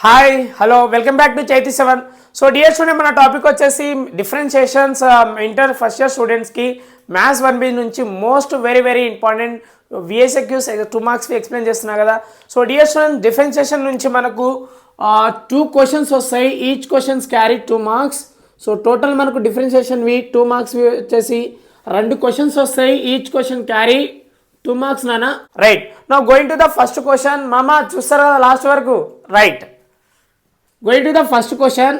Hi hello welcome back to Chaithi seven. So dear student, మన topic వచ్చేసి differentiations. Inter first year స్టూడెంట్స్కి maths 1B నుంచి most very important విఎస్క్యూస్ 2 మార్క్స్కి explain చేస్తున్నా కదా. సో డియర్ స్టూడెంట్, డిఫరెన్షియేషన్ నుంచి మనకు 2 క్వశ్చన్స్ వస్తాయి. Each questions carry 2 marks. So total మనకు డిఫరెన్షియేషన్వి 2 మార్క్స్ వచ్చేసి 2 క్వశ్చన్స్ వస్తాయి. ఈచ్ క్వశ్చన్ క్యారీ 2 మార్క్స్ నానా. Right, now going to the first question. మామా చూస్తారు కదా లాస్ట్ వరకు. Right, going to the first question.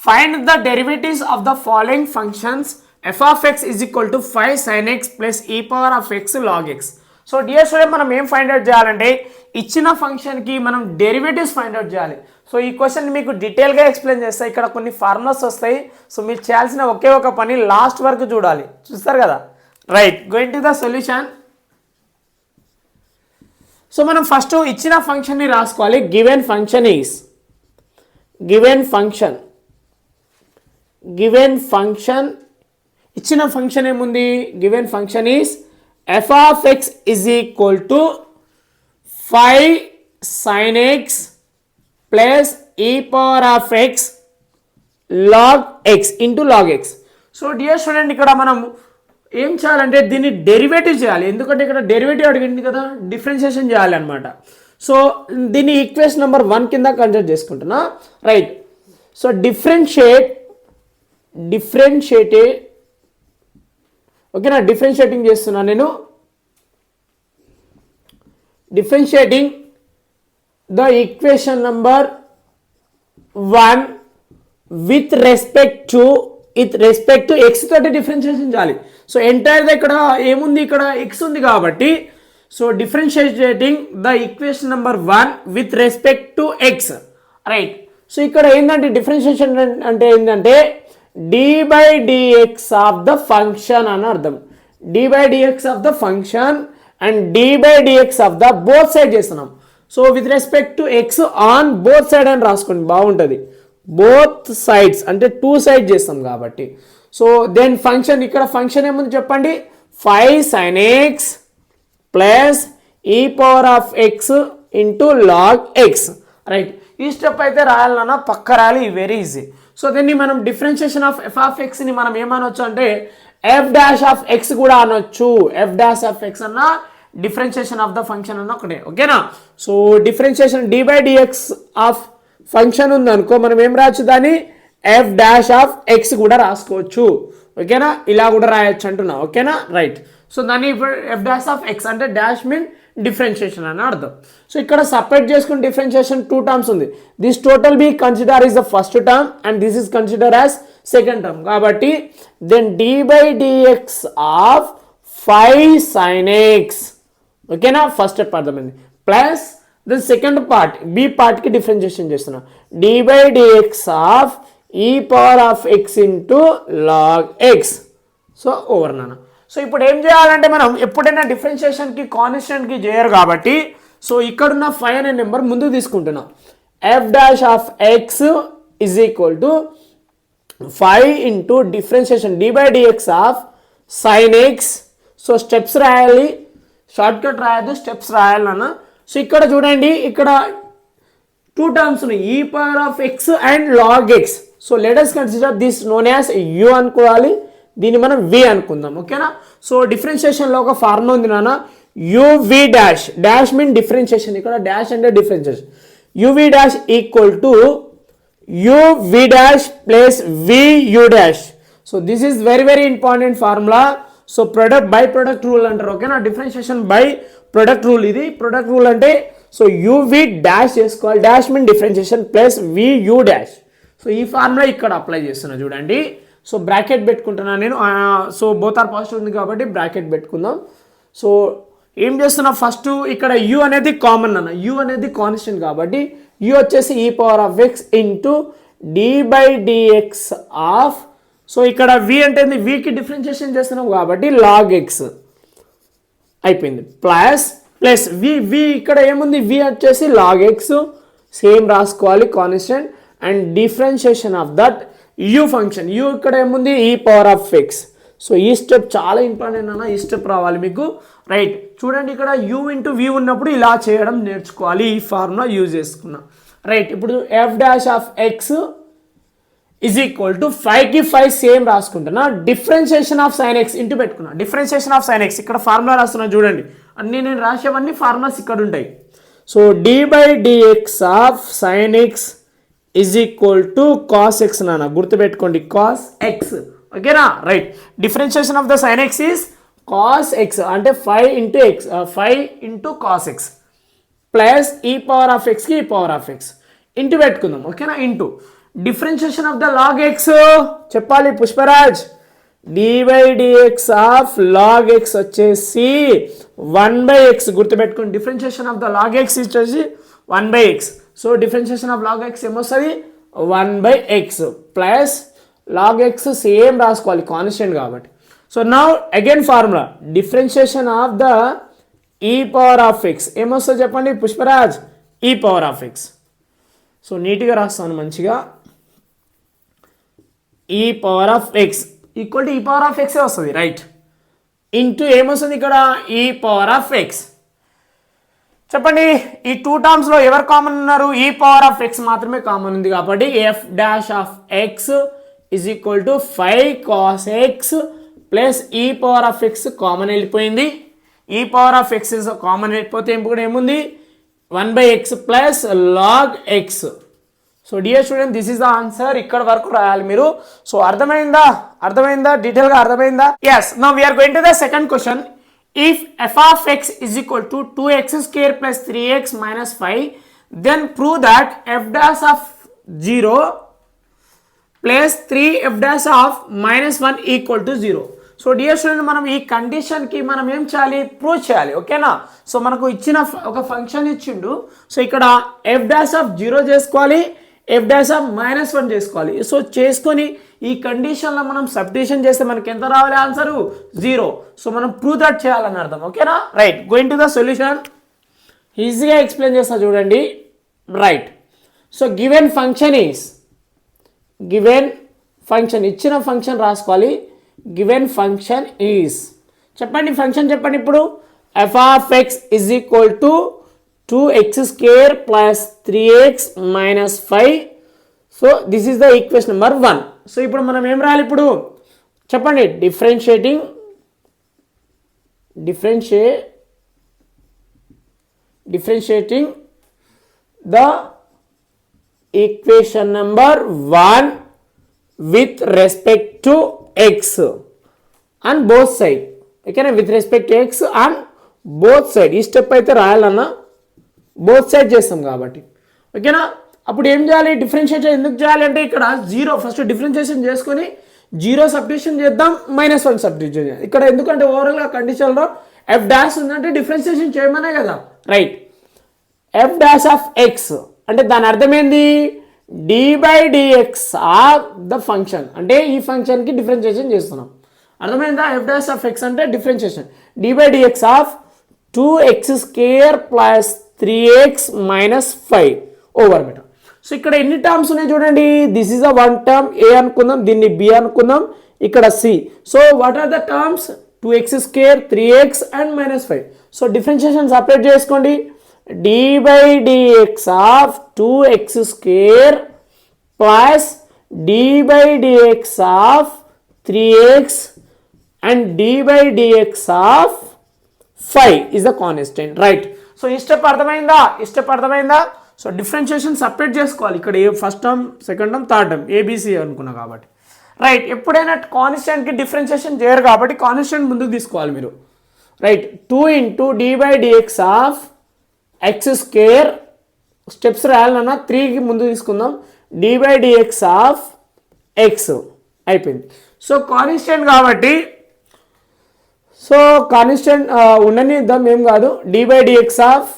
Find the derivatives of the following functions. f of x is equal to 5 sin x plus e power of x log x. So dear student, మనం ఏం find out చేయాలంటే ఇచ్చిన ఫంక్షన్కి మనం derivatives find out చేయాలి. So ఈ question మీకు డీటెయిల్గా ఎక్స్ప్లెయిన్ చేస్తాయి. ఇక్కడ కొన్ని ఫార్ములాస్ వస్తాయి. సో మీరు చేయాల్సిన ఒకే ఒక పని లాస్ట్ వరకు చూడాలి. చూస్తారు కదా. Right, going to the solution. So మనం ఫస్ట్ ఇచ్చిన ఫంక్షన్ని రాసుకోవాలి. గివెన్ ఫంక్షన్ ఇచ్చిన ఫంక్షన్ ఏముంది? Given function is f of x is equal to 5 sin x plus e power of x log x into log x. So dear student, ఇక్కడ మనం ఏం చేయాలంటే దీన్ని డెరివేటివ్ చేయాలి. ఎందుకంటే ఇక్కడ డెరివేటివ్ అడిగింది కదా, డిఫరెన్షియేషన్ చేయాలి అనమాట. సో దీన్ని ఈక్వేషన్ నెంబర్ 1 కింద కన్సిడర్ చేసుకుంటున్నా. రైట్, సో డిఫరెన్షియేటెడ్ ఓకేనా, డిఫరెన్షియేటింగ్ చేస్తున్నా నేను. Differentiating the equation number 1 with respect to X తోటి డిఫరెన్షియేషన్ చేయాలి. సో ఎంటైర్గా ఇక్కడ ఏముంది? ఇక్కడ ఎక్స్ ఉంది కాబట్టి so differentiating the equation number 1 with respect to X. Right, so ఇక్కడ ఏంటంటే డిఫరెన్షియేషన్ అంటే ఏంటంటే d/dx ఆఫ్ ద ఫంక్షన్ అని అర్థం. d/dx of the function and d/dx of the both side చేస్తున్నాం. So with respect to x on both side అని రాసుకోండి, బాగుంటుంది. బోత్ సైడ్స్ అంటే 2 సైడ్ చేస్తాం కాబట్టి. సో దెన్ ఫంక్షన్, ఇక్కడ ఫంక్షన్ ఏముంది చెప్పండి? 5 sin x plus e power of x into log x. Right, ఈ స్టెప్ అయితే రాయాలన్నా పక్క రాయాలి, వెరీ ఈజీ. సో దీన్ని మనం డిఫరెన్షియేషన్ ఆఫ్ f ఆఫ్ xని మనం ఏమనొచ్చు అంటే f' ఆఫ్ x కూడా అనొచ్చు. f' ఆఫ్ x అన్న డిఫరెన్షియేషన్ ఆఫ్ ద ఫంక్షన్ అన్న ఒకటే, ఓకేనా. So differentiation d/dx of function ఉందనుకో, మనం ఏం రాయొచ్చు? దాన్ని f' ఆఫ్ x కూడా రాసుకోవచ్చు, ఓకేనా. ఇలా కూడా రాయొచ్చు అంటున్నా, ఓకేనా. రైట్, సో దాన్ని f' ఆఫ్ x అంటే డాష్ మీన్ డిఫరెన్షియేషన్ అని అర్థం. సో ఇక్కడ సపరేట్ చేసుకుని డిఫరెన్షియేషన్ 2 టర్మ్స్ ఉంది. This total be consider is the first term and this is consider as second term. కాబట్టి then d/dx of 5 sin x, ఓకేనా. First step అర్థమైంది. Plus then second part, B పార్ట్కి differentiation చేస్తున్నా. d/dx of e power of x into log x. So over నాన్న. So ఇప్పుడు ఏం చేయాలంటే మనం ఎప్పుడైనా డిఫరెన్షియేషన్కి కాన్స్టెంట్కి చేయరు కాబట్టి సో ఇక్కడున్న 5 అనే నెంబర్ ముందుకు తీసుకుంటున్నాం. f' of x is equal to 5 into differentiation d/dx of sin x. So steps రాయాలి, షార్ట్ కట్ రాయద్దు, స్టెప్స్ రాయాలన్న. సో ఇక్కడ చూడండి, ఇక్కడ 2 టర్మ్స్ ఉన్నాయి, e power of x and log x. So let us consider this known as u అనుకోవాలి, దీన్ని మనం v అనుకుందాం, ఓకేనా. సో డిఫరెన్షియేషన్లో ఒక ఫార్ములా ఉంది నాన్న, uv dash. Dash mean differentiation, ఇక్కడ డాష్ అంటే differentiation. uv dash equal to uv dash plus vu dash. So this is very important formula. So by product rule అంటారు, ఓకేనా. డిఫరెన్షియేషన్ బై ప్రొడక్ట్ రూల్, ఇది product rule అంటే so uv dash చేసుకోవాలి, dash mean differentiation plus vu dash. So ఈ formula ఇక్కడ apply చేస్తున్నా చూడండి. So bracket పెట్టుకుంటున్నాను నేను. సో బోత్ ఆర్ పాజిటివ్ ఉంది కాబట్టి బ్రాకెట్ పెట్టుకుందాం. సో ఏం చేస్తున్నా, ఫస్ట్ ఇక్కడ u అనేది కామన్ అన్న, u అనేది కాన్స్టెంట్ కాబట్టి u వచ్చేసి e power of x into d/dx of, so ఇక్కడ v అంటే vకి డిఫరెన్షియేషన్ చేస్తున్నాం కాబట్టి లాగ్ x అయిపోయింది. ప్లస్ v ఇక్కడ ఏముంది? v వచ్చేసి లాగ్ x, సేమ్ రాసుకోవాలి constant. And differentiation of that u function, u ఇక్కడ ఏముంది? e power of x. So ఈ స్టెప్ చాలా ఇంపార్టెంట్ అన్న, ఈ స్టెప్ రావాలి మీకు. రైట్, చూడండి ఇక్కడ u ఇంటూ v ఉన్నప్పుడు ఇలా చేయడం నేర్చుకోవాలి. ఈ ఫార్ములా యూజ్ చేసుకున్నా. రైట్, ఇప్పుడు f dash of x is equal to 5కి 5 సేమ్ రాసుకుంటున్నా. Differentiation of sine x into పెట్టుకున్నా. డిఫరెన్షియేషన్ ఆఫ్ సైన్ ఎక్స్ ఇక్కడ ఫార్ములా రాస్తున్నా చూడండి. అన్నీ నేను రాసేవన్నీ ఫార్ములాస్ ఇక్కడ ఉంటాయి. So d by dx of sine x is equal to cos x నాన్న, గుర్తుపెట్టుకోండి కాస్ ఎక్స్. ఓకేనా? Right, differentiation of the sine x is cos x అంటే 5 into X, 5 into cos x plus e power of ఎక్స్కి e power of x into పెట్టుకుందాం. ఓకేనా? Into differentiation of the log x చెప్పాలి Pushparaj. dy by dx of log x వచ్చేసి 1/x, గుర్తుపెట్టుకోండి. Differentiation of the log x వచ్చేసి 1/x. So differentiation of log x ఏమొస్తుంది? 1/x plus log x same రాసుకోవాలి constant కాబట్టి. So now again formula differentiation of the e power of x ఏమొస్తుంది చెప్పండి పుష్పరాజ్? ఈ power of X. So నీట్గా రాస్తాను మంచిగా. ఈ power of X equal to ఈ పవర్ ఆఫ్ ఎక్సే వస్తుంది. రైట్, ఇంటూ ఏమొస్తుంది ఇక్కడ? ఈ పవర్ ఆఫ్ ఎక్స్. చెప్పండి ఈ 2 టర్మ్స్లో ఎవరు కామన్ ఉన్నారు? ఈ పవర్ ఆఫ్ ఎక్స్ మాత్రమే కామన్ ఉంది కాబట్టి F dash of X is equal to 5 cos x plus e power of X common వెళ్ళిపోయింది. ఈ పవర్ ఆఫ్ ఎక్స్ కామన్ వెళ్ళిపోతే ఇప్పుడు ఏముంది? 1/x plus log x. So dear student this is the answer. ఇక్కడ వరకు రాయాలి మీరు. సో అర్థమైందా డీటెయిల్గా అర్థమైందా? Yes. Now we're going to the second question. If f of X is equal to 2x² plus 3x minus 5 then prove that f dash of 0 plus 3f dash of -1 equal to 0. So dear student మనం ఈ కండిషన్కి మనం ఏం చేయాలి? Prove చేయాలి. ఓకేనా? So మనకు ఇచ్చిన ఒక ఫంక్షన్ ఇచ్చిండు. సో ఇక్కడ ఎఫ్ డాష్ ఆఫ్ 0 చేసుకోవాలి, ఎఫ్ డాష్ ఆఫ్ -1 చేసుకోవాలి. సో చేసుకొని ఈ కండిషన్లో మనం సబ్స్టిట్యూషన్ చేస్తే మనకి ఎంత రావాలి? ఆన్సరు 0. సో మనం ప్రూవ్ దట్ చేయాలని అర్థం. ఓకేనా? Right, going to the solution. ఈజీగా ఎక్స్ప్లెయిన్ చేస్తా చూడండి. Right, so given function is ఇచ్చిన ఫంక్షన్ రాసుకోవాలి. గివెన్ ఫంక్షన్ ఈజ్ చెప్పండి ఫంక్షన్ చెప్పండి ఇప్పుడు. F of X is equal to 2x² plus 3x minus 5. So this is the equation number 1. So ఇప్పుడు మనం ఏం రాయాలి ఇప్పుడు చెప్పండి? Differentiating the equation number 1 with respect to x and both side. ఓకేనా? With respect to x and both side. ఈ step అయితే రాయాలన్నా బోత్ సైడ్ చేస్తాం కాబట్టి. ఓకేనా? అప్పుడు ఏం చేయాలి? డిఫరెన్షియేషన్ ఎందుకు చేయాలి అంటే ఇక్కడ 0 ఫస్ట్ డిఫరెన్షియేషన్ చేసుకొని 0 సబ్స్టిట్యూషన్ చేద్దాం, -1 సబ్స్టిట్యూషన్ చేద్దాం. ఇక్కడ ఎందుకంటే ఓవరాల్గా కండిషన్లో ఎఫ్ డాష్ ఉందంటే డిఫరెన్షియేషన్ చేయమనే కదా. Right, f dash of x అంటే దాని అర్థం ఏంది? d by dx of the function అంటే ఈ ఫంక్షన్కి డిఫరెన్షియేషన్ చేస్తున్నాం. అర్థమైందా? ఎఫ్ డాష్ ఆఫ్ ఎక్స్ అంటే differentiation d by dx of 2x² plus 3x minus 5 over better. So ఇక్కడ ఎన్ని టర్మ్స్ ఉన్నాయి చూడండి. This is a 1 term a అనుకుందాం, దీన్ని b అనుకుందాం, ఇక్కడ c. So what are the terms? 2x², 3x and -5. So differentiation separate చేసుకోండి. d by dx of 2x² plus d by dx of 3x and d by dx of 5 is the constant. Right. So ఈ step అర్థమైందా? So differentiation separate చేసుకోవాలి. ఇక్కడ A first term, second term, third term ABC అనుకున్నా కాబట్టి. Right, ఎప్పుడైనా కాన్స్టెంట్కి differentiation చేయరు కాబట్టి constant ముందుకు తీసుకోవాలి మీరు. Right, 2 into d by dx of x² steps రాయాలన్నా 3కి ముందు తీసుకుందాం. d by dx of x అయిపోయింది. సో కాన్స్టెంట్ కాబట్టి సో కాన్స్టెంట్ ఉండనిద్దాం, ఏం కాదు. d by dx of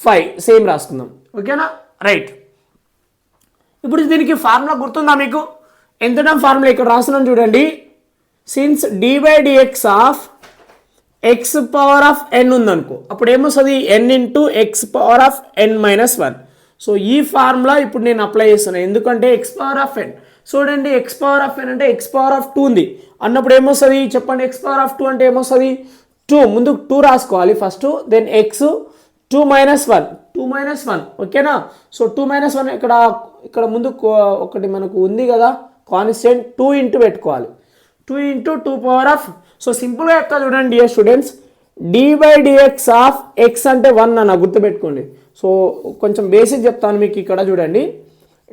5 same రాసుకుందాం. ఓకేనా? రైట్, ఇప్పుడు దీనికి ఫార్ములా గుర్తుందా మీకు? ఎంత ఫార్ములా ఇక్కడ రాస్తున్నాం చూడండి. Since d by dx of x power of n ఉందనుకో, అప్పుడు ఏమొస్తుంది? n into x power of n minus 1. So ఈ ఫార్ములా ఇప్పుడు నేను అప్లై చేస్తున్నాను ఎందుకంటే x పవర్ ఆఫ్ n. చూడండి ఎక్స్ పవర్ ఆఫ్ ఎన్ అంటే ఎక్స్ పవర్ ఆఫ్ 2 ఉంది అన్నప్పుడు ఏమొస్తుంది చెప్పండి, ఎక్స్ పవర్ ఆఫ్ 2 అంటే ఏమొస్తుంది 2, ముందు 2 రాసుకోవాలి ఫస్ట్, దెన్ ఎక్స్ 2 మైనస్ 1 ఓకేనా. సో 2 మైనస్ 1 ఇక్కడ ముందు ఒకటి మనకు ఉంది కదా కాన్స్టెంట్, 2 ఇంటూ పెట్టుకోవాలి, 2 ఇంటూ 2 పవర్ ఆఫ్. సో సింపుల్గా చెప్తా చూడండి dear students, d by dx of x అంటే 1 అన్న గుర్తుపెట్టుకోండి. సో కొంచెం బేసిక్ చెప్తాను మీకు, ఇక్కడ చూడండి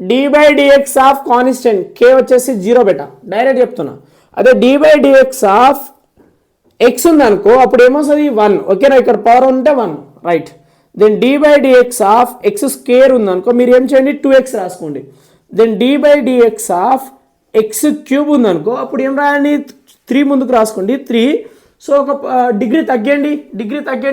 d by dx of constant K వచ్చేసి 0 బెటా, డైరెక్ట్ చెప్తున్నా. అదే d by dx of x ఉంది అనుకో అప్పుడు ఏమొస్తుంది 1, ఓకేనా, ఇక్కడ పవర్ ఉంటే 1 right. Then d by dx of x square ఉంది అనుకో మీరు ఏం చేయండి 2x రాసుకోండి. Then d by dx of x cube ఉంది అనుకో అప్పుడు ఏం రాయండి 3 ముందుకు రాసుకోండి 3. సో ఒక డిగ్రీ తగ్గండి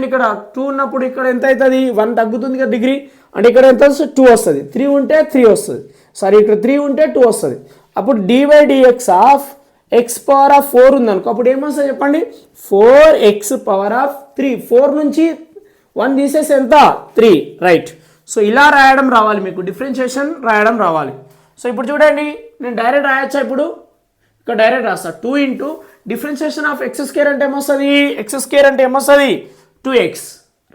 ఇక్కడ 2 ఉన్నప్పుడు ఇక్కడ ఎంత అవుతుంది 1 తగ్గుతుంది కదా డిగ్రీ, అంటే ఇక్కడ ఎంత వస్తుంది 2 వస్తుంది, 3 ఉంటే 3 వస్తుంది, సారీ ఇక్కడ 3 ఉంటే 2 వస్తుంది. అప్పుడు d by dx of x power of 4 ఉంది అనుకో అప్పుడు ఏమొస్తుంది చెప్పండి 4x పవర్ ఆఫ్ 3, 4 నుంచి 1 తీసేసి ఎంత 3 రైట్. సో ఇలా రాయడం రావాలి మీకు, డిఫరెన్షియేషన్ రాయడం రావాలి. సో ఇప్పుడు చూడండి నేను డైరెక్ట్ రాయొచ్చా, ఇప్పుడు ఇక్కడ డైరెక్ట్ రాస్తా 2 into differentiation of x square అంటే ఏమొస్తుంది 2x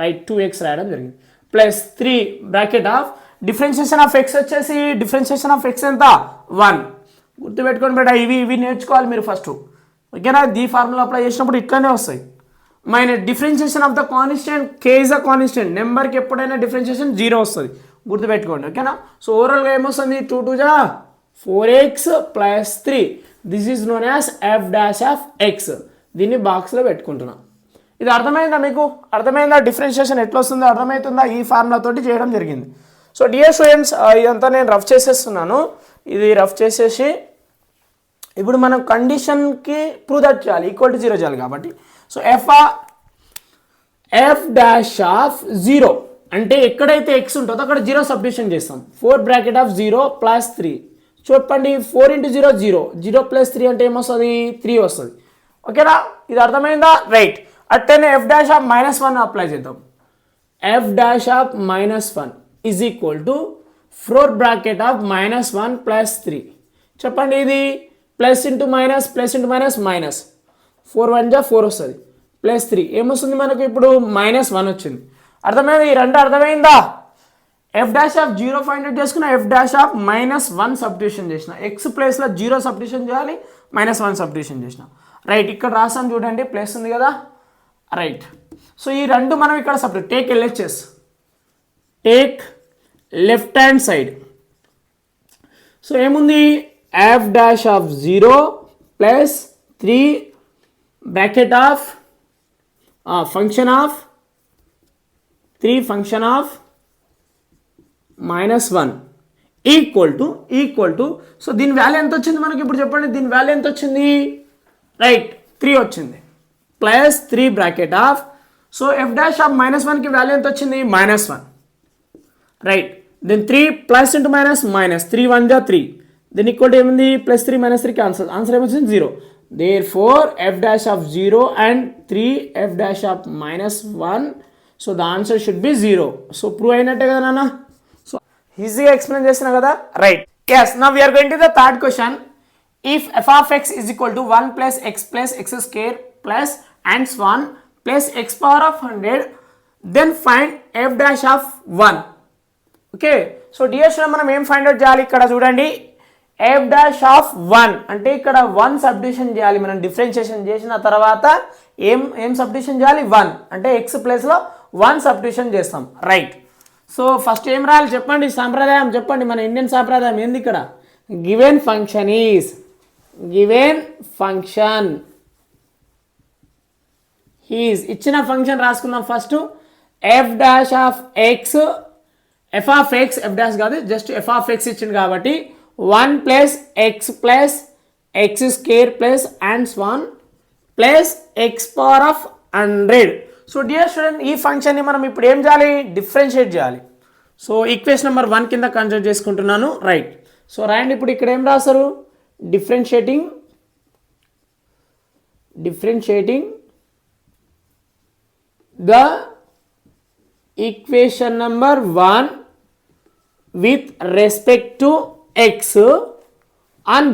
రైట్, 2x రాయడం జరిగింది plus 3 bracket of differentiation of X వచ్చేసి డిఫరెన్షియేషన్ ఆఫ్ ఎక్స్ ఎంత 1. గుర్తుపెట్టుకోండి బేటా, ఇవి నేర్చుకోవాలి మీరు ఫస్ట్, ఓకేనా. ది ఫార్ములా అప్లై చేసినప్పుడు ఇట్లానే వస్తాయి. Minus differentiation of the constant K is a constant, నెంబర్కి ఎప్పుడైనా డిఫరెన్షియేషన్ 0 వస్తుంది గుర్తుపెట్టుకోండి, ఓకేనా. సో ఓవరాల్గా ఏమొస్తుంది 2 2 జా 4x plus 3, this is known as if dash of X. దీన్ని బాక్స్లో పెట్టుకుంటున్నా. ఇది అర్థమైందా మీకు, అర్థమైందా డిఫరెన్షియేషన్ ఎట్లా వస్తుందో అర్థమవుతుందా, ఈ ఫార్ములా తోటి చేయడం జరిగింది. సో డియర్ స్టూడెంట్స్ ఇదంతా నేను రఫ్ చేసేస్తున్నాను, ఇది రఫ్ చేసేసి ఇప్పుడు మనం కండిషన్కి ప్రూవ్ దట్ చేయాలి, ఈక్వల్ టు 0 చేయాలి కాబట్టి. సో ఎఫ్ డాష్ ఆఫ్ 0 అంటే ఎక్కడైతే ఎక్స్ ఉంటుందో అక్కడ 0 సబ్స్టిట్యూషన్ చేస్తాం. 4 బ్రాకెట్ ఆఫ్ 0 ప్లస్ 3 చూడండి 4 ఇంటూ 0 0 ప్లస్ 3 అంటే ఏమొస్తుంది 3 వస్తుంది, ఓకేనా. ఇది అర్థమైందా రైట్. అట్టనే ఎఫ్ డాష్ ఆఫ్ -1 అప్లై చేద్దాం. F dash of -1 is equal to 4 bracket of -1 plus 3 చెప్పండి, ఇది ప్లస్ ఇంటూ మైనస్ 4 1 జా 4 వస్తుంది ప్లస్ 3 ఏమొస్తుంది మనకు ఇప్పుడు -1 వచ్చింది. అర్థమైంది, ఈ రెండు అర్థమైందా. F dash of 0 find out చేసుకున్న, ఎఫ్ డాష్ ఆఫ్ -1 సబ్స్టిట్యూషన్ చేసిన, ఎక్స్ ప్లేస్లో 0 సబ్స్టిట్యూషన్ చేయాలి, -1 సబ్స్టిట్యూషన్ చేసిన రైట్. ఇక్కడ రాసాం చూడండి ప్లస్ ఉంది కదా రైట్. సో ఈ రెండు మనం ఇక్కడ substitute take LHS, take left hand side. So ఏముంది f dash of 0 plus 3 bracket of function of 3 function of -1 equal to సో దీని వాల్యూ ఎంత వచ్చింది మనకి ఇప్పుడు చెప్పండి, దీని వాల్యూ ఎంత వచ్చింది రైట్ 3 వచ్చింది plus 3 bracket of. So f dash of -1కి వాల్యూ ఎంత వచ్చింది -1 right. Then 3 plus into minus 3 1 జా 3, దెన్ ఈక్వల్ ఏముంది ప్లస్ 3 -3 క్యాన్సల్, ఆన్సర్ ఏమొచ్చింది 0. Therefore f dash of 0 and 3 f dash of -1, so the answer should be 0. So prove అయినట్టే కదా నాన్న, సో ఈజీగా ఎక్స్ప్లెయిన్ చేసిన కదా right. Yes now we're going to the third question. If f of X is equal to 1 plus x square plus and 1 plus x power of 100, then find f dash of 1. Okay, so dear student మనం ఏం find out చేయాలి ఇక్కడ చూడండి, F dash of 1 అంటే ఇక్కడ 1 substitution చేయాలి మనం, differentiation చేసిన తర్వాత ఏం సబ్స్టిట్యూషన్ చేయాలి 1 అంటే ఎక్స్ ప్లేస్లో 1 సబ్స్టిట్యూషన్ చేస్తాం రైట్. సో ఫస్ట్ ఏం రాయాలి చెప్పండి, సాంప్రదాయం చెప్పండి, మన ఇండియన్ సాంప్రదాయం ఏంది ఇక్కడ, గివెన్ ఫంక్షన్ ఈజ్ ఇచ్చిన ఫంక్షన్ రాసుకుందాం first. F dash of x, f of x f dash కాదు జస్ట్ ఎఫ్ ఆఫ్ ఎక్స్ ఇచ్చింది కాబట్టి 1 plus x square plus and 1 plus x power of 100. So dear student ఈ ఫంక్షన్ని మనం ఇప్పుడు ఏం చేయాలి డిఫరెన్షియేట్ చేయాలి. సో ఈక్వేషన్ నెంబర్ 1 కింద కన్సిడర్ చేసుకుంటున్నాను రైట్. సో రాయండి ఇప్పుడు ఇక్కడ ఏం రాస్తారు, differentiating the equation number 1 with respect to x on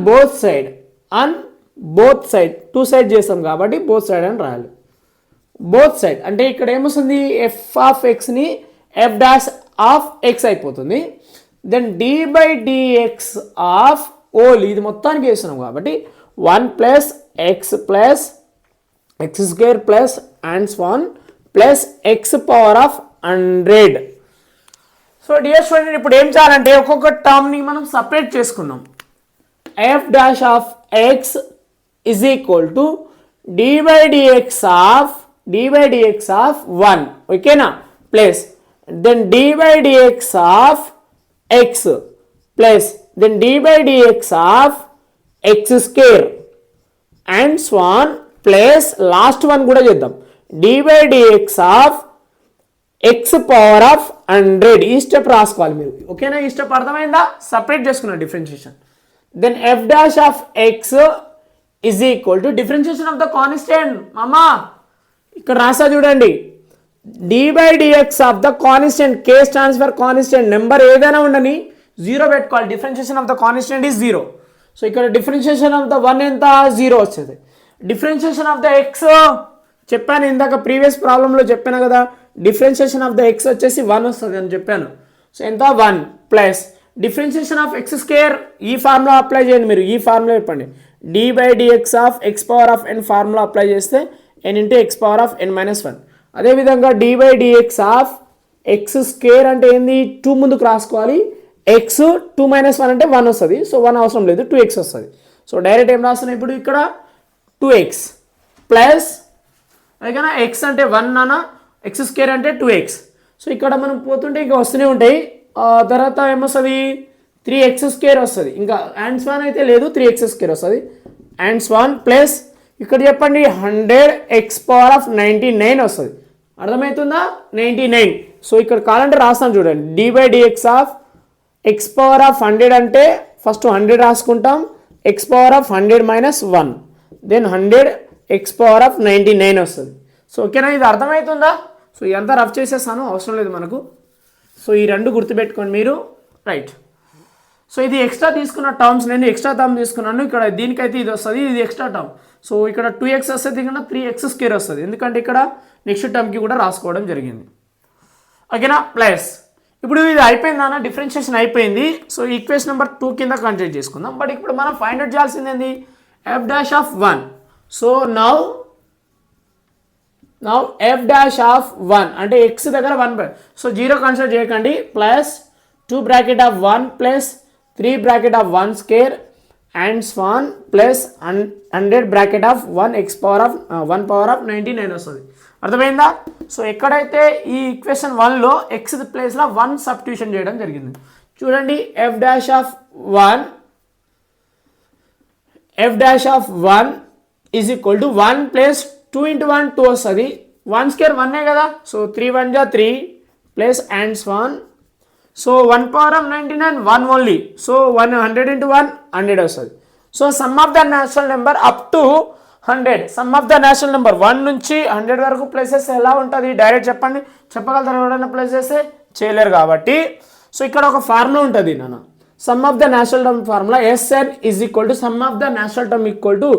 both side two side చేస్తాం కాబట్టి బోత్ సైడ్ అని రాయాలి. బోత్ సైడ్ అంటే ఇక్కడ ఏమొస్తుంది, ఎఫ్ ఆఫ్ ఎక్స్ని ఎఫ్ డాష్ ఆఫ్ ఎక్స్ అయిపోతుంది. Then d by dx of whole ఇది మొత్తానికి వేస్తున్నాం కాబట్టి 1 plus x square plus and స్వాన్ plus x power of 100. So dear student ఇప్పుడు ఏం చేయాలంటే ఒక్కొక్క టర్మ్ని మనం సపరేట్ చేసుకున్నాం. F dash of x is equal to d by dx of 1 ఓకేనా, plus then d by dx of x plus then d by dx of x square and స్వాన్ plus last one కూడా చేద్దాం, d by dx of x power of 100. ఈ step రాసుకోవాలి మీరు, ఓకేనా. ఈ step అర్థమైందా, సపరేట్ చేసుకున్న differentiation. Then f dash of x is equal to differentiation of the constant. మామా ఇక్కడ రాసా చూడండి, d by dx of the constant, K stands for constant, number ఏదైనా ఉండని 0 పెట్టుకోవాలి. Differentiation of the constant is 0. So ఇక్కడ differentiation of the 1 ఎంత, 0 వచ్చేది. డిఫరెన్షియేషన్ ఆఫ్ ద ఎక్స్ చెప్పాను ఇందాక ప్రీవియస్ ప్రాబ్లంలో చెప్పాను కదా, డిఫరెన్షియేషన్ ఆఫ్ ద ఎక్స్ వచ్చేసి 1 వస్తుంది అని చెప్పాను. సో ఎంత 1 plus differentiation of x square, ఈ ఫార్ములా అప్లై చేయండి మీరు, ఈ ఫార్ములా చెప్పండి, d by dx of x power of n formula apply చేస్తే n into x power of n minus 1. అదేవిధంగా d by dx of x square అంటే ఏంది, 2 ముందుకు రాసుకోవాలి, ఎక్స్ 2 మైనస్ 1 అంటే 1 వస్తుంది. సో 1 అవసరం లేదు, 2x వస్తుంది. సో డైరెక్ట్ ఏం రాస్తున్నాం ఇప్పుడు ఇక్కడ 2x ప్లస్ ఓకేనా, ఎక్స్ అంటే 1 నాన్న, ఎక్స్ స్క్వేర్ అంటే 2x. సో ఇక్కడ మనం పోతుంటే ఇంకా వస్తూనే ఉంటాయి. తర్వాత ఏమొస్తుంది, 3x స్క్వేర్ వస్తుంది, ఇంకా అండ్ స్వాన్ అయితే లేదు, 3x స్క్వేర్ వస్తుంది అండ్ స్వాన్ ప్లస్ ఇక్కడ చెప్పండి 100x పవర్ ఆఫ్ 99 వస్తుంది. అర్థమవుతుందా, 99. సో ఇక్కడ కావాలంటే రాస్తాను చూడండి, d by dx of x power of 100 అంటే ఫస్ట్ 100 రాసుకుంటాం, x power of 100 minus 1 then 100x power of 99 వస్తుంది. సో ఓకేనా, ఇది అర్థమవుతుందా. సో ఇదంతా రఫ్ చేసేస్తాను, అవసరం లేదు మనకు. సో ఈ రెండు గుర్తుపెట్టుకోండి మీరు, రైట్. సో ఇది ఎక్స్ట్రా తీసుకున్న టర్మ్స్, నేను ఎక్స్ట్రా టర్మ్ తీసుకున్నాను. ఇక్కడ దీనికైతే ఇది వస్తుంది, ఇది ఎక్స్ట్రా టర్మ్. సో ఇక్కడ 2x వస్తుంది, ఇక్కడ 3x స్క్వేర్ వస్తుంది, ఎందుకంటే ఇక్కడ నెక్స్ట్ టర్మ్కి కూడా రాసుకోవడం జరిగింది, ఓకేనా. ప్లస్ ఇప్పుడు ఇది అయిపోయింది అన్న, డిఫరెన్షియేషన్ అయిపోయింది. సో ఈక్వేషన్ నెంబర్ 2 కింద కంటిన్యూ చేసుకుందాం. బట్ ఇప్పుడు మనం ఫైండ్ అవుట్ చేయాల్సింది ఏంది, ఎఫ్ dash of 1. So now f dash of 1 అంటే ఎక్స్ దగ్గర 1 సో 0 కన్సిడర్ చేయకండి, plus 2 bracket of 1 plus 3 bracket of 1 square and స్వాన్ plus 100 bracket of 1 power of 99 వస్తుంది. అర్థమైందా. సో ఎక్కడైతే ఈ ఈక్వేషన్ 1లో ఎక్స్ ప్లేస్లో 1 సబ్స్టిట్యూషన్ చేయడం జరిగింది. చూడండి, F dash of 1 is equal to 1 plus 2 into 1 2 వస్తుంది, 1 స్క్వేర్ 1 కదా. సో 3 1 జా 3 ప్లస్ అండ్ స్వాన్. So 1 power of 99 1 only. So 100 into 1 100 వస్తుంది. So sum of the natural number up to 100, sum of the natural number 1 నుంచి 100 వరకు place చేస్తే ఎలా ఉంటుంది, డైరెక్ట్ చెప్పండి, చెప్పగలుగుతారు ఎవరైనా ప్లేస్ చేస్తే, చేయలేరు కాబట్టి. సో ఇక్కడ ఒక ఫార్ములా ఉంటుంది నాన్న, sum of the natural term formula, Sn is equal to sum of the natural term equal to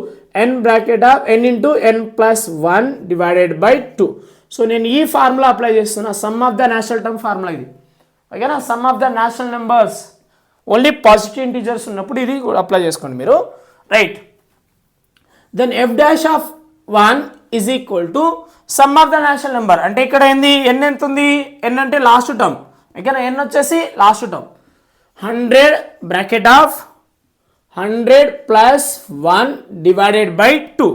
n bracket of n into n plus 1 divided by 2. So నేను ఈ ఫార్ములా అప్లై చేస్తున్నా, sum of the natural term formula ఇది, ఓకేనా. Sum of the natural numbers only positive integers ఉన్నప్పుడు ఇది apply చేసుకోండి మీరు, right. Then f dash of 1 is equal to sum of the natural number అంటే ఇక్కడ ఏంది, n ఎంత ఉంది, n అంటే లాస్ట్ టర్మ్, ఓకేనా. n వచ్చేసి last term 100 bracket of 100 plus 1 divided by 2,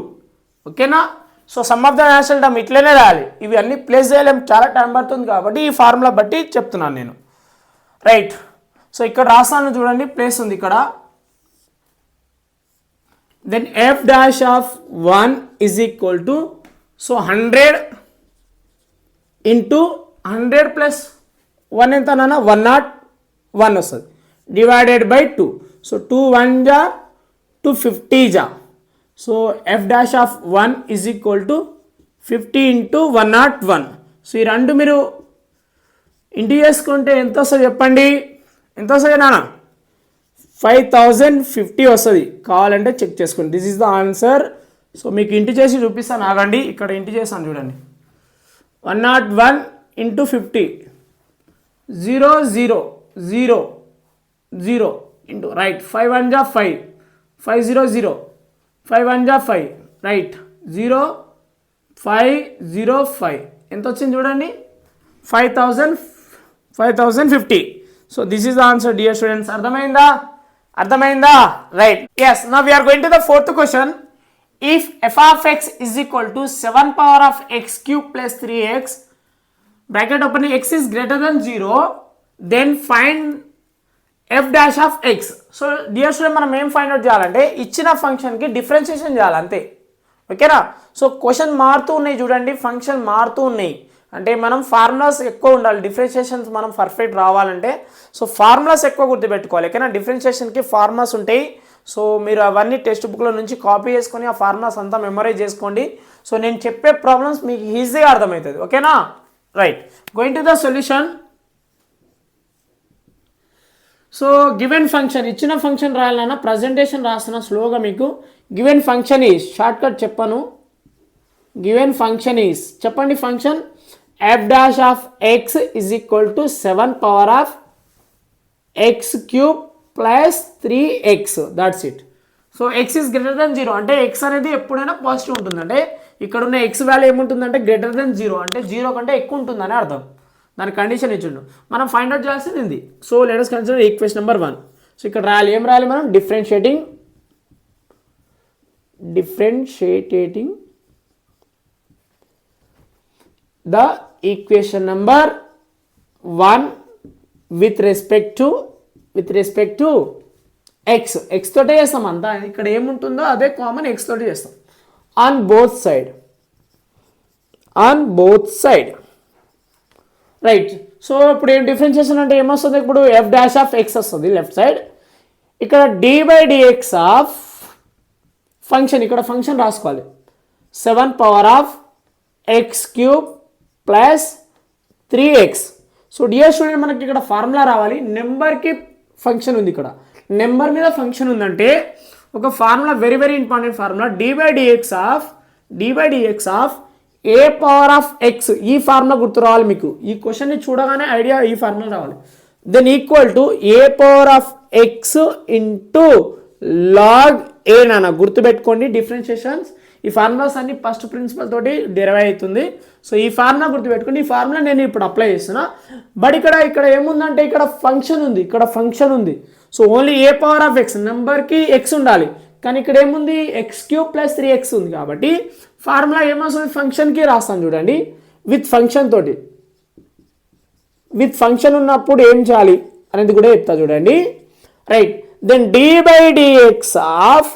ఓకేనా. So sum of the natural term ఇట్లనే రాయాలి, ఇవి అన్ని ప్లేస్ చేయలేం, చాలా టైం పడుతుంది కాబట్టి ఈ ఫార్ములా బట్టి చెప్తున్నాను నేను, రైట్. సో ఇక్కడ రాస్తాను చూడండి, ప్లేస్ ఉంది ఇక్కడ. Then f dash of 1 is equal to so 100 into 100 plus 1 ఎంత నాన్న 101 వస్తుంది డివైడెడ్ బై 2. సో 2 1 జా 250 జా. So f dash of 1 is equal to 50 into 101. So ఈ రెండు మీరు ఇంటూ చేసుకుంటే ఎంత వస్తుంది చెప్పండి, ఎంత వస్తుంది నాన్న, 5050 వస్తుంది. కావాలంటే చెక్ చేసుకోండి. This is the answer. So మీకు ఇంటి చేసి చూపిస్తాను, ఆగండి. ఇక్కడ ఇంటి చేస్తాను చూడండి. 101 into 50 0 0 0 0 into right 5 1 ja 5 5 0 0 5 1 ja 5 right 0 5 0 5 ఎంత వచ్చింది చూడండి, 5050. So this is the answer dear students. అర్థమైందా right. yes, now we are going to the fourth question. If f of x is equal to 7 power of x cube plus 3x bracket open x is greater than 0, then find f dash of x. So dear student మనం ఏం find out చేయాలంటే ఇచ్చిన ఫంక్షన్కి differentiation చేయాలి అంతే, ఓకేనా. So question మారుతూ ఉన్నాయి చూడండి, ఫంక్షన్ మారుతూ ఉన్నాయి అంటే మనం ఫార్ములాస్ ఎక్కువ ఉండాలి. డిఫరెన్షియేషన్స్ మనం పర్ఫెక్ట్ రావాలంటే సో ఫార్ములాస్ ఎక్కువ గుర్తుపెట్టుకోవాలి, ఓకేనా. డిఫరెన్షియేషన్కి ఫార్ములాస్ ఉంటాయి. సో మీరు అవన్నీ టెక్స్ట్ బుక్లో నుంచి కాపీ చేసుకొని ఆ ఫార్ములాస్ అంతా మెమరైజ్ చేసుకోండి. సో నేను చెప్పే ప్రాబ్లమ్స్ మీకు ఈజీగా అర్థమవుతుంది, ఓకేనా. Right, going to the solution. So given function, ఇచ్చిన ఫంక్షన్ రాయాలన్నా ప్రజెంటేషన్ రాస్తున్నా స్లోగా మీకు. Given function is short cut చెప్పాను. గివెన్ ఫంక్షన్ ఈజ్ చెప్పండి, function f dash of x is equal to 7 power of x cube plus 3x. that's it. So x is greater than 0 అంటే x అనేది ఎప్పుడైనా positive ఉంటుంది. అంటే ఇక్కడ ఉన్న x value ఏముంటుందంటే గ్రేటర్ దెన్ 0 అంటే 0 కంటే ఎక్కువ ఉంటుందని అర్థం. దాని కండిషన్ ఇచ్చిండు, మనం ఫైండ్ అవుట్ చేయాల్సింది ఇది. So let us consider equation number 1. So ఇక్కడ రాయాలి, ఏం రాయాలి మనం, differentiating the equation number 1 with respect to x తోటే చేస్తాం అంతా. ఇక్కడ ఏముంటుందో అదే కామన్ x తోటి చేస్తాం. on both side right. So ఇప్పుడు ఏం డిఫరెన్షియేషన్ అంటే ఏమొస్తుంది, ఇప్పుడు f dash of x వస్తుంది లెఫ్ట్ సైడ్. ఇక్కడ d/dx ఆఫ్ ఫంక్షన్, ఇక్కడ ఫంక్షన్ రాసుకోవాలి 7 power of x cube plus 3x. So dear student మనకి ఇక్కడ ఫార్ములా రావాలి. నెంబర్కి ఫంక్షన్ ఉంది, ఇక్కడ నెంబర్ మీద ఫంక్షన్ ఉందంటే ఒక formula, very very important formula, d/dx of a power of X. ఈ ఫార్ములా గుర్తు రావాలి మీకు. ఈ క్వశ్చన్ని చూడగానే ఐడియా ఈ ఫార్ములా రావాలి. Then equal to a power of x into log a. నాన్న గుర్తుపెట్టుకోండి డిఫరెన్షియేషన్స్. ఈ ఫార్ములాస్ అన్ని ఫస్ట్ ప్రిన్సిపల్ తోటి డెరైవ్ అవుతుంది. సో ఈ ఫార్ములా గుర్తుపెట్టుకోండి. ఈ ఫార్ములా నేను ఇప్పుడు అప్లై చేస్తున్నా. బట్ ఇక్కడ ఏముందంటే ఇక్కడ ఫంక్షన్ ఉంది. So only A power of X, నెంబర్కి ఎక్స్ ఉండాలి. కానీ ఇక్కడ ఏముంది, ఎక్స్ క్యూబ్ ప్లస్ 3x ఉంది. కాబట్టి ఫార్ములా ఏమొస్తుంది, ఫంక్షన్కి రాస్తాను చూడండి, విత్ ఫంక్షన్ తోటి. విత్ ఫంక్షన్ ఉన్నప్పుడు ఏం చేయాలి అనేది కూడా చెప్తా చూడండి. Right, then d/dx of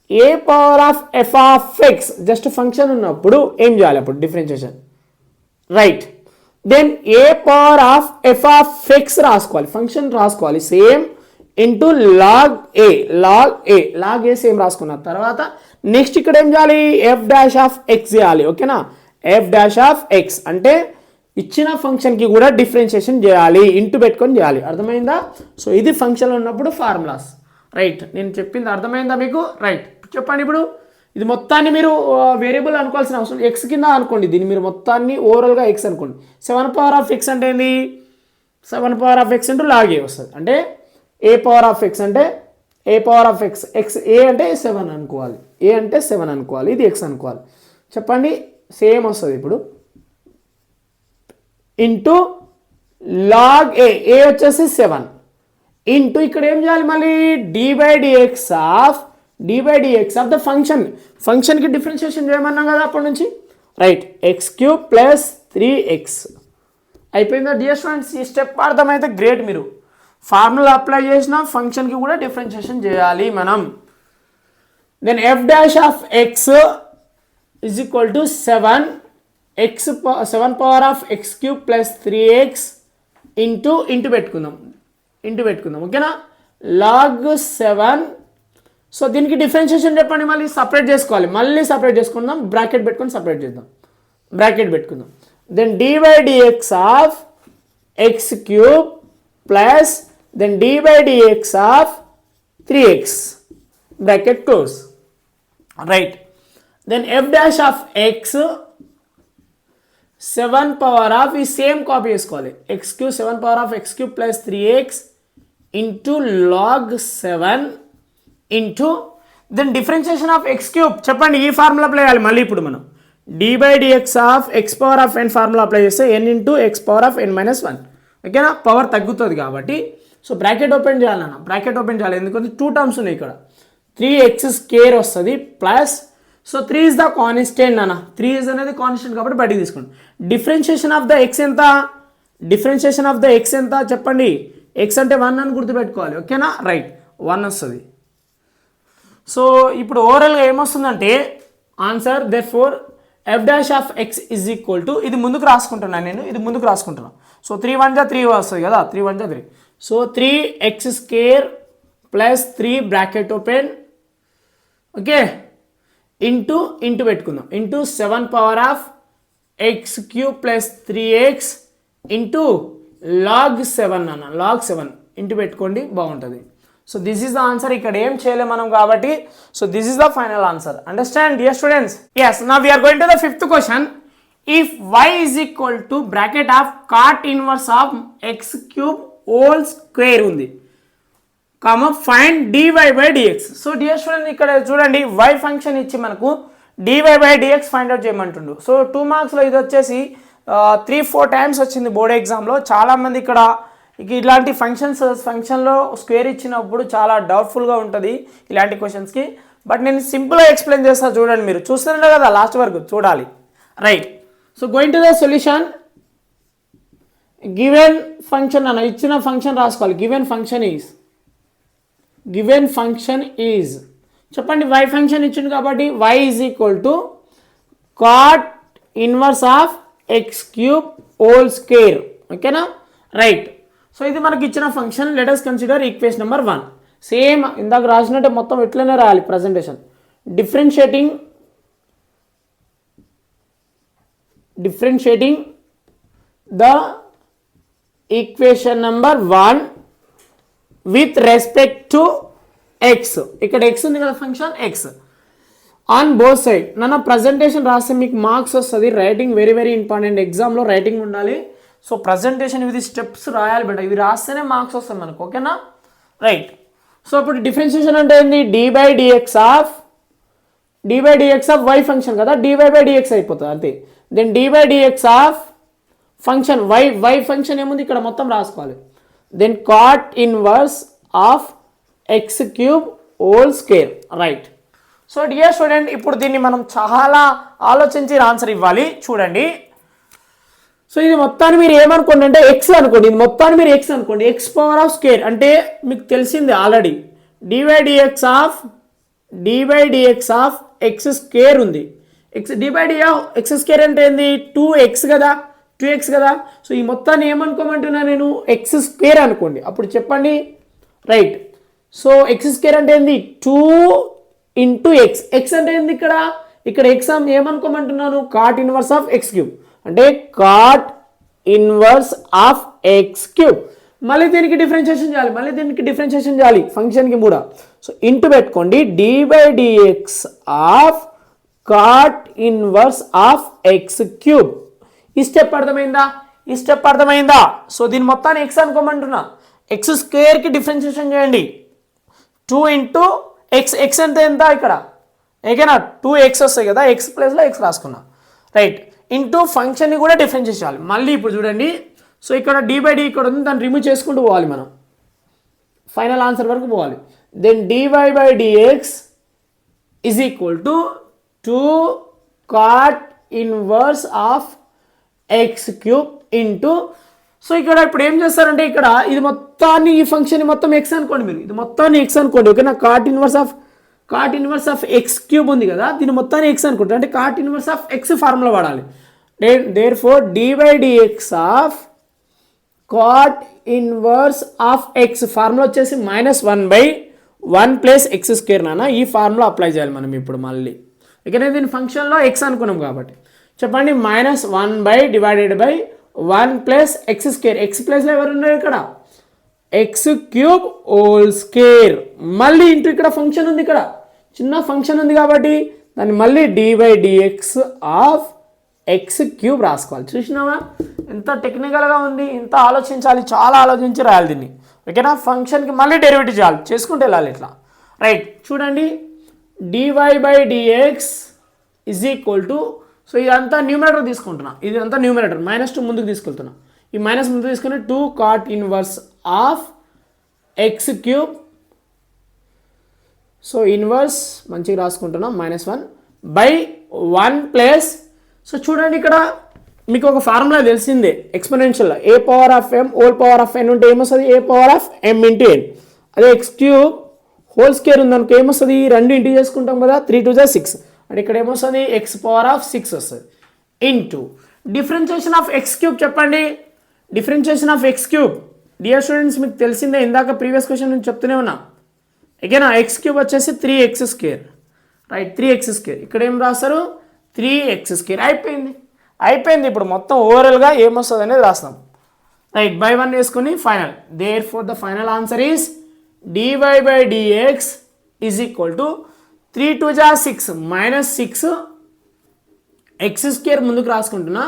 a power of f of x. Just function ఉన్నప్పుడు ఏం చేయాలి అప్పుడు differentiation. Right, then a power of f of x రాసుకోవాలి, ఫంక్షన్ రాసుకోవాలి same into log a same రాసుకున్న తర్వాత నెక్స్ట్ ఇక్కడ ఏం చేయాలి, ఎఫ్ డాష్ ఆఫ్ ఎక్స్ చేయాలి, ఓకేనా. ఎఫ్ డాష్ ఆఫ్ ఎక్స్ అంటే ఇచ్చిన ఫంక్షన్కి కూడా డిఫరెన్షియేషన్ చేయాలి, ఇంటూ పెట్టుకొని చేయాలి. అర్థమైందా. సో ఇది ఫంక్షన్ ఉన్నప్పుడు ఫార్ములాస్. రైట్, నేను చెప్పింది అర్థమైందా మీకు. రైట్, చెప్పండి. ఇప్పుడు ఇది మొత్తాన్ని మీరు వేరియబుల్ అనుకోవాల్సిన అవసరం, ఎక్స్ కింద అనుకోండి. దీన్ని మీరు మొత్తాన్ని ఓవరాల్గా ఎక్స్ అనుకోండి. 7 పవర్ ఆఫ్ ఎక్స్ అంటే ఏంది, 7 power of x into log a వస్తుంది. అంటే ఏ పవర్ ఆఫ్ ఎక్స్ అంటే a power of x, x a అంటే 7 అనుకోవాలి, ఏ అంటే 7 అనుకోవాలి, ఇది ఎక్స్ అనుకోవాలి. చెప్పండి, సేమ్ వస్తుంది ఇప్పుడు. ఇంటూ లాగ్ ఏ వచ్చేసి 7 ఇంటూ ఇక్కడ ఏం చేయాలి మళ్ళీ d/dx ఆఫ్ ద ఫంక్షన్కి డిఫరెన్షియేషన్ చేయమన్నాం కదా అప్పటి నుంచి. Right, x cube plus 3x అయిపోయిందా డియర్ స్టూడెంట్స్. ఈ స్టెప్ అర్థమైతే గ్రేట్. మీరు ఫార్ములా అప్లై చేసిన ఫంక్షన్కి కూడా డిఫరెన్షియేషన్ చేయాలి మనం. Then f dash of X is equal to 7 power of x cube plus 3x into పెట్టుకుందాం, ఓకేనా. లాగ్ 7. సో దీనికి డిఫరెన్షియేషన్ చెప్పండి, మళ్ళీ సపరేట్ చేసుకోవాలి, సపరేట్ చేసుకుందాం, బ్రాకెట్ పెట్టుకొని సపరేట్ చేద్దాం, then d/dx of x cube plus then d/dx of 3x bracket close, right? Then f dash of x 7 power of ఈ సేమ్ కాపీ చేసుకోవాలి, x cube 7 power of x cube plus 3x into log 7 into then differentiation of x cube చెప్పండి, ఈ formula apply చేయాలి మళ్ళీ. ఇప్పుడు మనం d by dx of x power of n formula apply చేస్తే n into x power of n minus 1, ఓకేనా? Power తగ్గుతుంది కాబట్టి సో బ్రాకెట్ ఓపెన్ చేయాలన్న, బ్రాకెట్ ఓపెన్ చేయాలి ఎందుకంటే 2 టర్మ్స్ ఉన్నాయి ఇక్కడ. 3x స్క్వేర్ వస్తుంది plus, so 3 is the constant అన్న, 3 ఇస్ అనేది కాన్స్టెంట్ కాబట్టి బయటికి తీసుకోండి. డిఫరెన్షియేషన్ ఆఫ్ ద ఎక్స్ ఎంత, డిఫరెన్షియేషన్ ఆఫ్ ద ఎక్స్ ఎంత చెప్పండి, ఎక్స్ అంటే 1 అని గుర్తుపెట్టుకోవాలి, ఓకేనా? రైట్, 1 వస్తుంది. సో ఇప్పుడు ఓవరాల్గా ఏమొస్తుందంటే answer there four F dash of X is equal to, ఇది ముందుకు రాసుకుంటున్నాను నేను, ఇది ముందుకు రాసుకుంటున్నాను. సో 3 1 जा 3 వస్తుంది కదా, 3 1 जा 3. So 3x square plus 3 bracket open, okay, into పెట్టుకుందాం, into 7 power of x cube plus 3x into log 7 అన్న, లాగ్ 7 ఇంటూ పెట్టుకోండి బాగుంటుంది. So this is the answer, ఇక్కడ ఏం చేయలేము మనం కాబట్టి so this is the final answer. Understand dear students? Yes, now we are going to the fifth question. If y is equal to bracket of cot inverse of x cube whole square ఉంది, comma find dy by dx. So dear student ఇక్కడ చూడండి, y function ఇచ్చి మనకు dy by dx find out చేయమంటుండు. So 2 మార్క్స్లో ఇది వచ్చేసి 3-4 times వచ్చింది బోర్డ్ ఎగ్జామ్లో. చాలామంది ఇక్కడ ఇలాంటి ఫంక్షన్లో స్క్వేర్ ఇచ్చినప్పుడు చాలా డౌట్ఫుల్గా ఉంటుంది ఇలాంటి క్వశ్చన్స్కి. బట్ నేను సింపుల్గా ఎక్స్ప్లెయిన్ చేస్తాను, చూడండి, మీరు చూస్తున్నారు కదా లాస్ట్ వరకు చూడాలి, right? So going to the solution, given function అన్న, ఇచ్చిన ఫంక్షన్ రాసుకోవాలి. గివెన్ ఫంక్షన్ ఈజ్ చెప్పండి, y ఫంక్షన్ ఇచ్చింది కాబట్టి y is equal to cot inverse of x cube whole square, ఓకేనా? రైట్. సో ఇది మనకి ఇచ్చిన function. Let us consider equation number 1. Same ఇందాక రాసినట్టే మొత్తం ఎట్లనే రాయాలి presentation. Differentiating the equation number 1 with respect to x. ఇక్కడ ఎక్స్ ఉంది కదా function, X on both side. నన్న ప్రజెంటేషన్ రాస్తే మీకు మార్క్స్ వస్తుంది. రైటింగ్ వెరీ వెరీ ఇంపార్టెంట్, ఎగ్జామ్లో రైటింగ్ ఉండాలి. సో ప్రజెంటేషన్ ఇది స్టెప్స్ రాయాలి బేట, ఇవి రాస్తేనే మార్క్స్ వస్తాయి మనకు, ఓకేనా? రైట్. సో ఇప్పుడు డిఫరెన్షియేషన్ అంటే ఏంది, dy by dx of y function కదా, dy by dx అయిపోతుంది అంతే. Then dy by dx of function y function ఏముంది ఇక్కడ మొత్తం రాసుకోవాలి. Then cot inverse of x cube whole square, right? So dear student, ఇప్పుడు దీన్ని మనం చాలా ఆలోచించి ఆన్సర్ ఇవ్వాలి. చూడండి, సో ఇది మొత్తాన్ని మీరు ఏమనుకోండి అంటే ఎక్స్ అనుకోండి, ఇది మొత్తాన్ని మీరు ఎక్స్ అనుకోండి, ఎక్స్ పవర్ ఆఫ్ స్క్వేర్ అంటే మీకు తెలిసింది already, dy by dx of x square ఉంది. dy by ఎక్స్ స్క్వేర్ అంటే ఏంది, 2x కదా. సో ఈ మొత్తాన్ని ఏమనుకోమంటున్నా నేను, ఎక్స్ స్క్వేర్ అనుకోండి. అప్పుడు చెప్పండి, రైట్? సో ఎక్స్ స్క్వేర్ అంటే ఏంది, 2 ఇంటూ ఎక్స్. ఎక్స్ అంటే ఏంది ఇక్కడ ఎక్స్ ఏమనుకోమంటున్నాను, cot inverse of x cube అంటే cot inverse of x cube. మళ్ళీ దీనికి డిఫరెన్షియేషన్ చేయాలి, ఫంక్షన్కి కూడా. సో ఇంటూ పెట్టుకోండి, dy by dx of cot inverse of x cube. ఈ స్టెప్ అర్థమైందా? సో దీని మొత్తాన్ని ఎక్స్ అనుకోమంటున్నా. ఎక్స్ స్క్వేర్కి డిఫరెన్షియేషన్ చేయండి, 2 ఇంటూ ఎక్స్. ఎక్స్ అంటే ఎంత ఇక్కడ, ఏకేనా? 2x వస్తాయి కదా, ఎక్స్ ప్లేస్లో ఎక్స్ రాసుకున్నా, రైట్? ఇంటూ ఫంక్షన్ని కూడా డిఫరెన్షియేట్ చేయాలి. మళ్ళీ ఇప్పుడు చూడండి, సో ఇక్కడ dy by d ఇక్కడ ఉంది, దాన్ని రిమూవ్ చేసుకుంటూ పోవాలి మనం, ఫైనల్ ఆన్సర్ వరకు పోవాలి. Then dy by dx is equal to 2 cot inverse of x cube into. So ఇక్కడ ఇప్పుడు ఏం చేస్తారంటే ఇక్కడ ఇది మొత్తాన్ని, ఈ ఫంక్షన్ మొత్తం ఎక్స్ అనుకోండి, మీరు ఇది మొత్తాన్ని ఎక్స్ అనుకోండి, ఓకేనా? Cot inverse of x cube ఉంది కదా, దీని మొత్తాన్ని ఎక్స్ అనుకుంటారు అంటే cot inverse of x formula వాడాలి. దేర్ ఫోర్ dy by dx of cot inverse of x formula వచ్చేసి -1/1 ప్లస్ ఎక్స్ స్క్వేర్ నాన్న. ఈ ఫార్ములా అప్లై చేయాలి మనం ఇప్పుడు మళ్ళీ, ఇక్కడ దీని ఫంక్షన్లో ఎక్స్ అనుకున్నాం కాబట్టి చెప్పండి, -1/(1 + x²). ఎక్స్ ప్లేస్లో ఎవరు ఉన్నారు ఇక్కడ, ఎక్స్ క్యూబ్ హోల్ స్క్వేర్. మళ్ళీ ఇంటూ ఇక్కడ ఫంక్షన్ ఉంది, ఇక్కడ చిన్న ఫంక్షన్ ఉంది కాబట్టి దాన్ని మళ్ళీ d/dx ఆఫ్ ఎక్స్ క్యూబ్ రాసుకోవాలి. చూసినావా ఎంత టెక్నికల్గా ఉంది, ఎంత ఆలోచించాలి, చాలా ఆలోచించి రాయాలి దీన్ని. ఓకేనా, ఫంక్షన్కి మళ్ళీ డెరివేటివ్ చేయాలి, చేసుకుంటే వెళ్ళాలి ఇట్లా. రైట్, చూడండి dy/dx is equal to, so ఇదంతా న్యూమరేటర్ తీసుకుంటున్నా, ఇది అంతా న్యూమరేటర్, -2 ముందుకు తీసుకెళ్తున్నా, ఈ మైనస్ ముందుకు తీసుకుని 2 cot inverse of x cube. So inverse మంచిగా రాసుకుంటున్నాం, -1/1 ప్లస్. సో చూడండి ఇక్కడ మీకు ఒక ఫార్ములా తెలిసిందే ఎక్స్పోనెన్షియల్, a⁻m n ఉంటే ఏమొస్తుంది, a⁻m × n. అదే ఎక్స్ క్యూబ్ హోల్ స్క్వేర్ ఉందనుకో ఏమొస్తుంది, రెండు ఇంటూ చేసుకుంటాం కదా, 3 2 6, అంటే ఇక్కడ ఏమొస్తుంది x⁻6 వస్తుంది into differentiation of x cube. చెప్పండి differentiation of x cube. Dear students మీకు తెలిసిందే, ఇందాక ప్రీవియస్ క్వశ్చన్ నుంచి చెప్తూనే ఉన్నా. ఓకేనా, ఎక్స్ క్యూబ్ వచ్చేసి 3x², రైట్, 3x². ఇక్కడ ఏం రాస్తారు 3x². అయిపోయింది. ఇప్పుడు మొత్తం ఓవరాల్గా ఏమొస్తుంది అనేది రాస్తాం. రైట్, బై 1 వేసుకుని final. Therefore the final answer is dy/dx is equal to 3 2 6 -6 x² ముందుకు రాసుకుంటున్నా,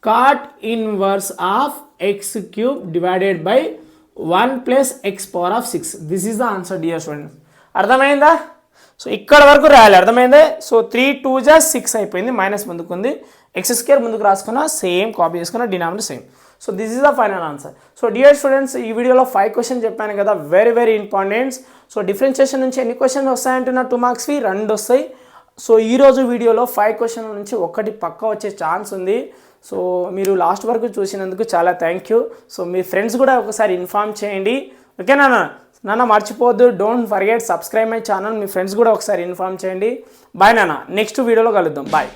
cot inverse of x cube divided by 1 plus x⁻6. This is the answer dear students. అర్థమైందా? సో ఇక్కడ వరకు రాయాలి, అర్థమైందే. సో 3 2 6 అయిపోయింది, minus ముందుకు ఉంది, x² ముందుకు రాసుకున్నా, సేమ్ కాపీ చేసుకున్నా, denominator same. So this is the final answer. So dear students, ఈ వీడియోలో 5 క్వశ్చన్ చెప్పాను కదా, వెరీ ఇంపార్టెంట్స్. సో డిఫరెన్షియేషన్ నుంచి ఎన్ని క్వశ్చన్స్ వస్తాయంటున్నా 2 మార్క్స్వి 2 వస్తాయి. సో ఈరోజు వీడియోలో 5 క్వశ్చన్ నుంచి 1 పక్క వచ్చే ఛాన్స్ ఉంది. సో మీరు లాస్ట్ వరకు చూసినందుకు చాలా thank you. So me friends కూడా ఒకసారి ఇన్ఫార్మ్ చేయండి. ఓకేనా నాన్న, మర్చిపోవద్దు, don't forget subscribe my channel. Me friends కూడా ఒకసారి ఇన్ఫార్మ్ చేయండి. బాయ్ నాన్న, నెక్స్ట్ వీడియోలో కలుద్దాం. బాయ్.